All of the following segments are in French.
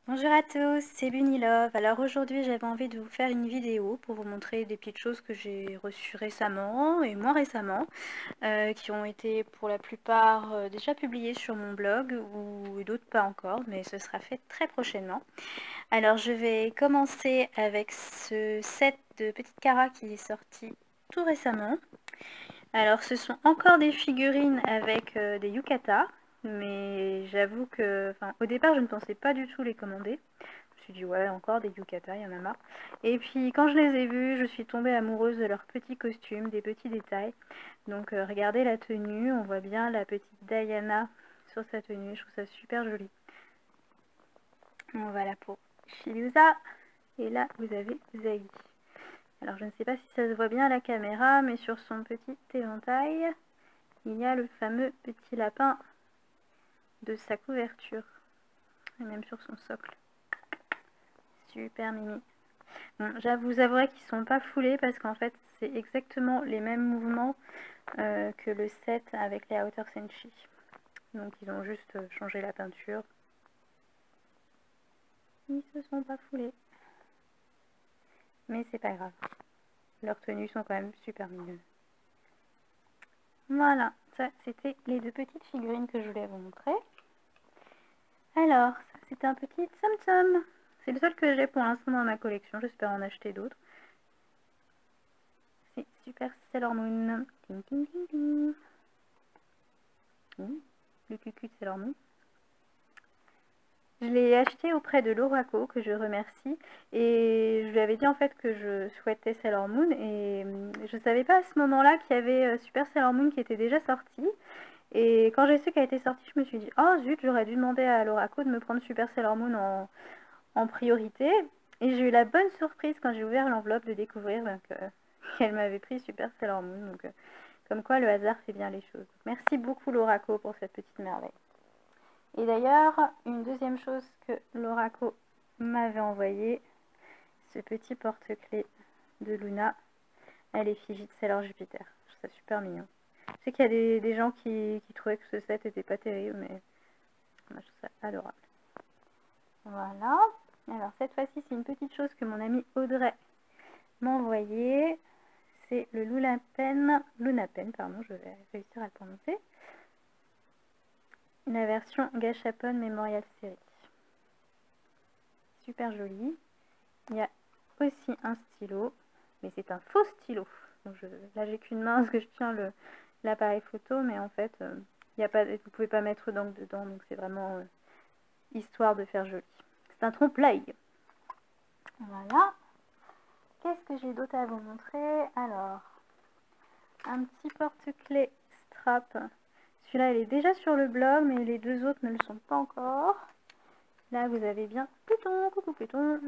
Bonjour à tous, c'est Bunilove. Alors aujourd'hui j'avais envie de vous faire une vidéo pour vous montrer des petites choses que j'ai reçues récemment et moins récemment, qui ont été pour la plupart déjà publiées sur mon blog ou d'autres pas encore, mais ce sera fait très prochainement. Alors je vais commencer avec ce set de petites caras qui est sorti tout récemment. Alors ce sont encore des figurines avec des yukata, mais j'avoue que, au départ je ne pensais pas du tout les commander. Je me suis dit ouais, encore des yukata, il y en a marre. Et puis quand je les ai vus, je suis tombée amoureuse de leurs petits costumes, des petits détails. Donc regardez la tenue, on voit bien la petite Diana sur sa tenue, je trouve ça super joli. Bon, voilà pour Shiluza, et là vous avez Zai. Alors je ne sais pas si ça se voit bien à la caméra, mais sur son petit éventail, il y a le fameux petit lapin de sa couverture, et même sur son socle. Super mimi. Bon, vous avouerai qu'ils sont pas foulés parce qu'en fait c'est exactement les mêmes mouvements que le set avec les Outer Senshi. Donc ils ont juste changé la peinture. Ils se sont pas foulés. Mais c'est pas grave. Leurs tenues sont quand même super mignonnes. Voilà, ça c'était les deux petites figurines que je voulais vous montrer. Alors, ça c'est un petit Tsum Tsum. C'est le seul que j'ai pour l'instant dans ma collection, j'espère en acheter d'autres. C'est Super Sailor Moon. Ting, ting, ting, ting. Le cucu de Sailor Moon. Je l'ai acheté auprès de Lorako, que je remercie, et je lui avais dit en fait que je souhaitais Sailor Moon, et je savais pas à ce moment-là qu'il y avait Super Sailor Moon qui était déjà sorti, et quand j'ai su qu'elle était sortie, je me suis dit oh zut, j'aurais dû demander à Lorako de me prendre Super Sailor Moon en priorité, et j'ai eu la bonne surprise quand j'ai ouvert l'enveloppe de découvrir qu'elle m'avait pris Super Sailor Moon, donc comme quoi le hasard fait bien les choses. Donc, merci beaucoup Lorako pour cette petite merveille. Et d'ailleurs, une deuxième chose que Lorako m'avait envoyé, ce petit porte-clés de Luna, elle est effigie de Sailor Jupiter. Je trouve ça super mignon. Je sais qu'il y a des gens qui trouvaient que ce set était pas terrible, mais moi je trouve ça adorable. Voilà. Alors cette fois-ci, c'est une petite chose que mon amie Audrey m'a envoyée. C'est le Lunapen, pardon, je vais réussir à le prononcer. La version Gashapon Memorial Series. Super joli. Il y a aussi un stylo, mais c'est un faux stylo. Donc là j'ai qu'une main parce que je tiens l'appareil photo, mais en fait vous ne pouvez pas mettre d'encre dedans, donc c'est vraiment histoire de faire joli. C'est un trompe-l'œil. Voilà. Qu'est-ce que j'ai d'autre à vous montrer? Alors, un petit porte-clés strap. Celui-là il est déjà sur le blog, mais les deux autres ne le sont pas encore. Là vous avez bien Pluton, coucou Pluton.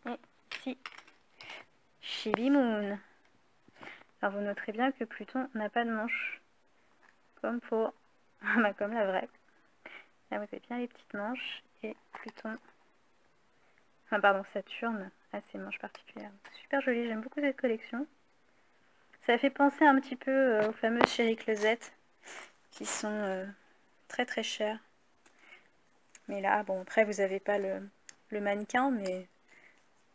Et ici, Chibi Moon. Alors vous noterez bien que Pluton n'a pas de manche, comme comme la vraie. Là vous avez bien les petites manches, et Pluton, Saturne a ses manches particulières. Super joli, j'aime beaucoup cette collection. Ça fait penser un petit peu aux fameuses Chéri Closettes, qui sont très très chères. Mais là, bon, après vous n'avez pas le mannequin, mais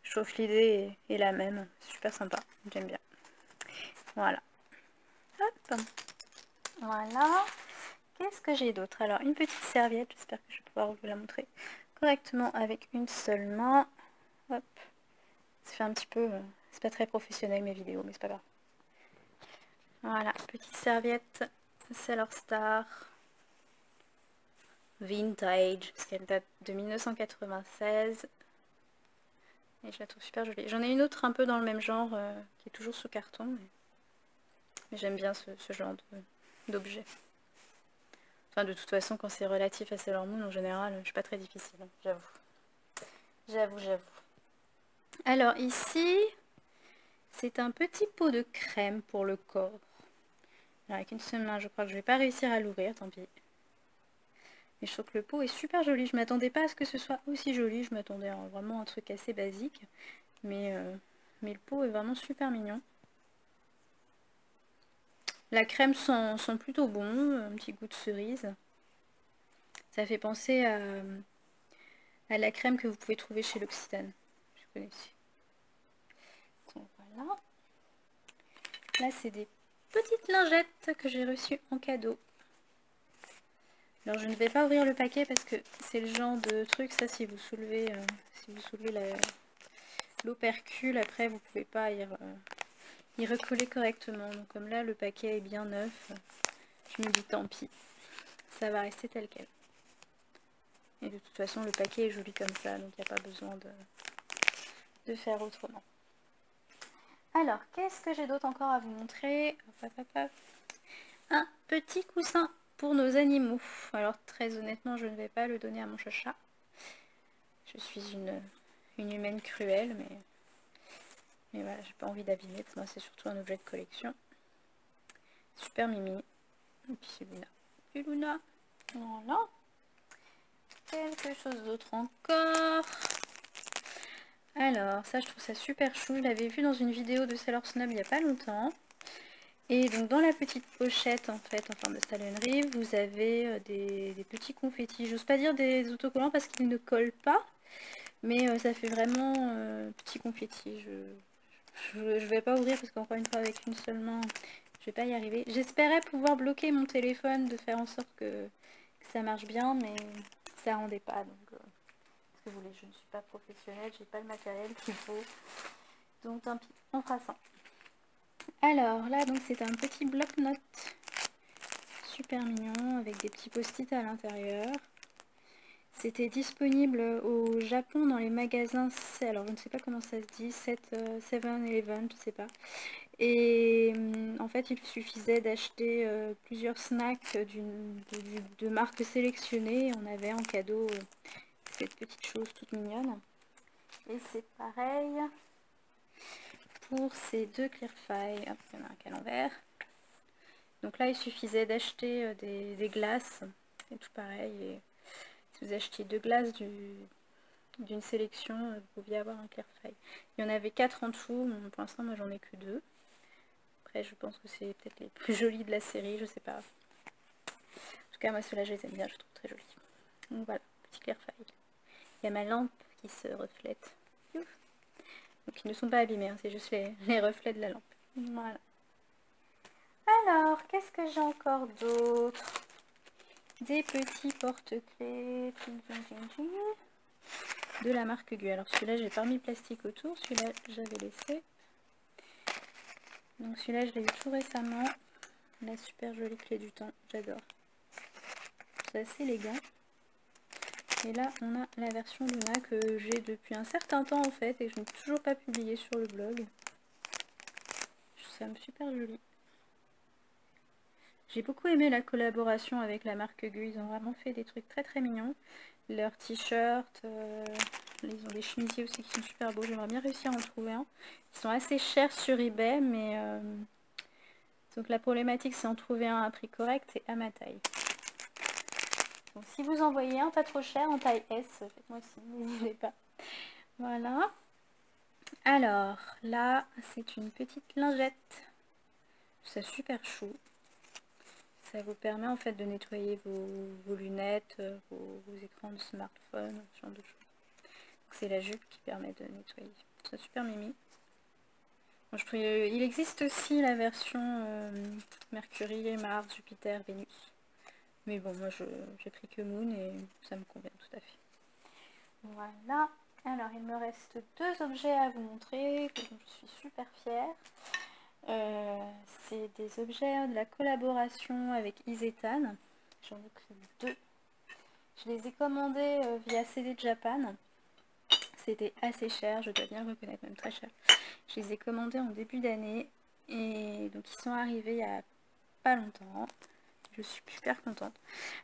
je trouve que l'idée est la même. Super sympa, j'aime bien. Voilà. Hop. Voilà. Qu'est-ce que j'ai d'autre? Alors, une petite serviette, j'espère que je vais pouvoir vous la montrer correctement avec une seule main. Hop. Ça fait un petit peu... c'est pas très professionnel mes vidéos, mais c'est pas grave. Voilà, petite serviette Sailor Star. Vintage, parce qu'elle date de 1996. Et je la trouve super jolie. J'en ai une autre un peu dans le même genre, qui est toujours sous carton. Mais j'aime bien ce genre d'objet. Enfin, de toute façon, quand c'est relatif à Sailor Moon, en général, je suis pas très difficile, hein, j'avoue. J'avoue. Alors ici, c'est un petit pot de crème pour le corps. Alors, avec une seule main, je crois que je vais pas réussir à l'ouvrir, tant pis. Mais je trouve que le pot est super joli. Je m'attendais pas à ce que ce soit aussi joli. Je m'attendais à vraiment un truc assez basique. Mais le pot est vraiment super mignon. La crème sent plutôt bon, un petit goût de cerise. Ça fait penser à la crème que vous pouvez trouver chez l'Occitane. Je connais aussi. Donc voilà. Là, c'est des petites lingettes que j'ai reçues en cadeau. Alors, je ne vais pas ouvrir le paquet parce que c'est le genre de truc, ça, si vous soulevez l'opercule, après, vous pouvez pas y recoller correctement. Donc, comme là, le paquet est bien neuf, je me dis tant pis. Ça va rester tel quel. Et de toute façon, le paquet est joli comme ça, donc il n'y a pas besoin de faire autrement. Alors, qu'est-ce que j'ai d'autre encore à vous montrer? Hop, hop, hop. Un petit coussin pour nos animaux. Alors, très honnêtement, je ne vais pas le donner à mon chacha. Je suis une humaine cruelle, mais voilà, j'ai pas envie d'abîmer. Pour moi, c'est surtout un objet de collection. Super mimi. Et puis c'est Luna. C'est Luna. Voilà. Quelque chose d'autre encore. Alors, ça, je trouve ça super chou. Je l'avais vu dans une vidéo de Sailor Snob il n'y a pas longtemps. Et donc, dans la petite pochette, en fait, en forme de talonnerie, vous avez des petits confettis. J'ose pas dire des autocollants parce qu'ils ne collent pas. Mais ça fait vraiment petit confetti. Je vais pas ouvrir parce qu'encore une fois, avec une seule main, je vais pas y arriver. J'espérais pouvoir bloquer mon téléphone, de faire en sorte que ça marche bien, mais ça rendait pas. Donc, ce que vous voulez, je ne suis pas professionnelle, j'ai pas le matériel qu'il faut. Donc tant pis, on fera ça. Alors là, donc c'est un petit bloc-notes super mignon avec des petits post-it à l'intérieur. C'était disponible au Japon dans les magasins, alors je ne sais pas comment ça se dit, 7-Eleven, je sais pas. Et en fait, il suffisait d'acheter plusieurs snacks de marques sélectionnées. On avait en cadeau cette petite chose toute mignonne. Et c'est pareil pour ces deux Clearfy. Hop, il y en a un qui est à l'envers. Donc là, il suffisait d'acheter des glaces. C'est tout pareil. Et si vous achetiez deux glaces d'une sélection, vous pouviez avoir un Clearfy. Il y en avait 4 en tout. Bon, pour l'instant, moi, j'en ai que 2. Après, je pense que c'est peut-être les plus jolis de la série. Je sais pas. En tout cas, moi, ceux-là, je les aime bien. Je les trouve très jolis. Donc voilà, petit Clearfy. Il y a ma lampe qui se reflète. Donc ils ne sont pas abîmés, hein, c'est juste les reflets de la lampe. Voilà. Alors, qu'est-ce que j'ai encore d'autre? Des petits porte-clés de la marque Gu. Alors celui-là, j'ai pas mis le plastique autour. Celui-là, j'avais laissé. Donc celui-là, je l'ai eu tout récemment. La super jolie clé du temps, j'adore. C'est assez élégant. Et là, on a la version Luna que j'ai depuis un certain temps en fait, et je n'ai toujours pas publié sur le blog. Je trouve ça super joli. J'ai beaucoup aimé la collaboration avec la marque Gu, ils ont vraiment fait des trucs très très mignons. Leurs t-shirts, ils ont des chemisiers aussi qui sont super beaux, j'aimerais bien réussir à en trouver un. Ils sont assez chers sur eBay, mais donc la problématique c'est en trouver un à prix correct et à ma taille. Donc si vous en voyez un pas trop cher en taille S, faites-moi signe, n'hésitez pas. Voilà. Alors là, c'est une petite lingette. C'est super chou. Ça vous permet en fait de nettoyer vos lunettes, vos écrans de smartphone, ce genre de choses. C'est la jupe qui permet de nettoyer. C'est super mimi. Bon, il existe aussi la version Mercury, Mars, Jupiter, Vénus. Mais bon, moi j'ai pris que Moon et ça me convient tout à fait. Voilà. Alors il me reste 2 objets à vous montrer dont je suis super fière. C'est des objets de la collaboration avec Isetan. J'en ai pris 2. Je les ai commandés via CD Japan. C'était assez cher, je dois bien le reconnaître, même très cher. Je les ai commandés en début d'année et donc ils sont arrivés il n'y a pas longtemps. Je suis super contente.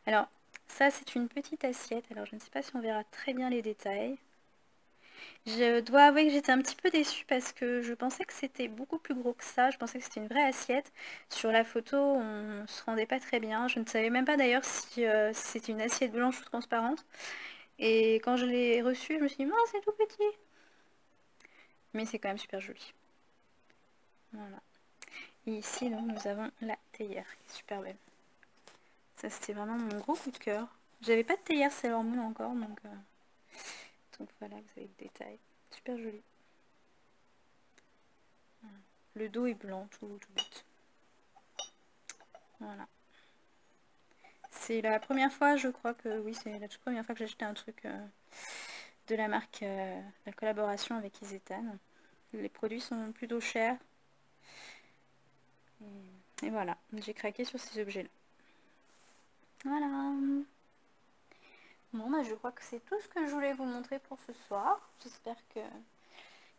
Alors ça c'est une petite assiette, alors je ne sais pas si on verra très bien les détails. Je dois avouer que j'étais un petit peu déçue parce que je pensais que c'était beaucoup plus gros que ça. Je pensais que c'était une vraie assiette. Sur la photo, on ne se rendait pas très bien. Je ne savais même pas d'ailleurs si c'était une assiette blanche ou transparente. Et quand je l'ai reçue, je me suis dit, oh, c'est tout petit. Mais c'est quand même super joli. Voilà. Et ici, donc, nous avons la théière qui est super belle. Ça, c'était vraiment mon gros coup de cœur. J'avais pas de théière Sailor Moon encore, donc voilà, vous avez le détail. Super joli. Le dos est blanc, tout bête. Voilà. C'est la première fois, je crois que oui, c'est la toute première fois que j'ai acheté un truc de la marque, la collaboration avec Isetan. Les produits sont plutôt chers. Et voilà, j'ai craqué sur ces objets-là. Voilà. Bon, bah, je crois que c'est tout ce que je voulais vous montrer pour ce soir. J'espère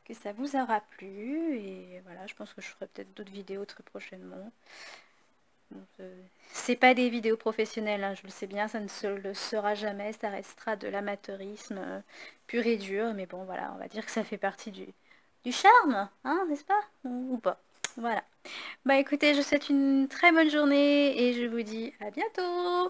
que ça vous aura plu. Et voilà, je pense que je ferai peut-être d'autres vidéos très prochainement. C'est pas des vidéos professionnelles, hein, je le sais bien, ça ne se le sera jamais, ça restera de l'amateurisme pur et dur, mais bon voilà, on va dire que ça fait partie du charme, hein, n'est-ce pas? Ou pas. Voilà. Bah écoutez, je vous souhaite une très bonne journée et je vous dis à bientôt!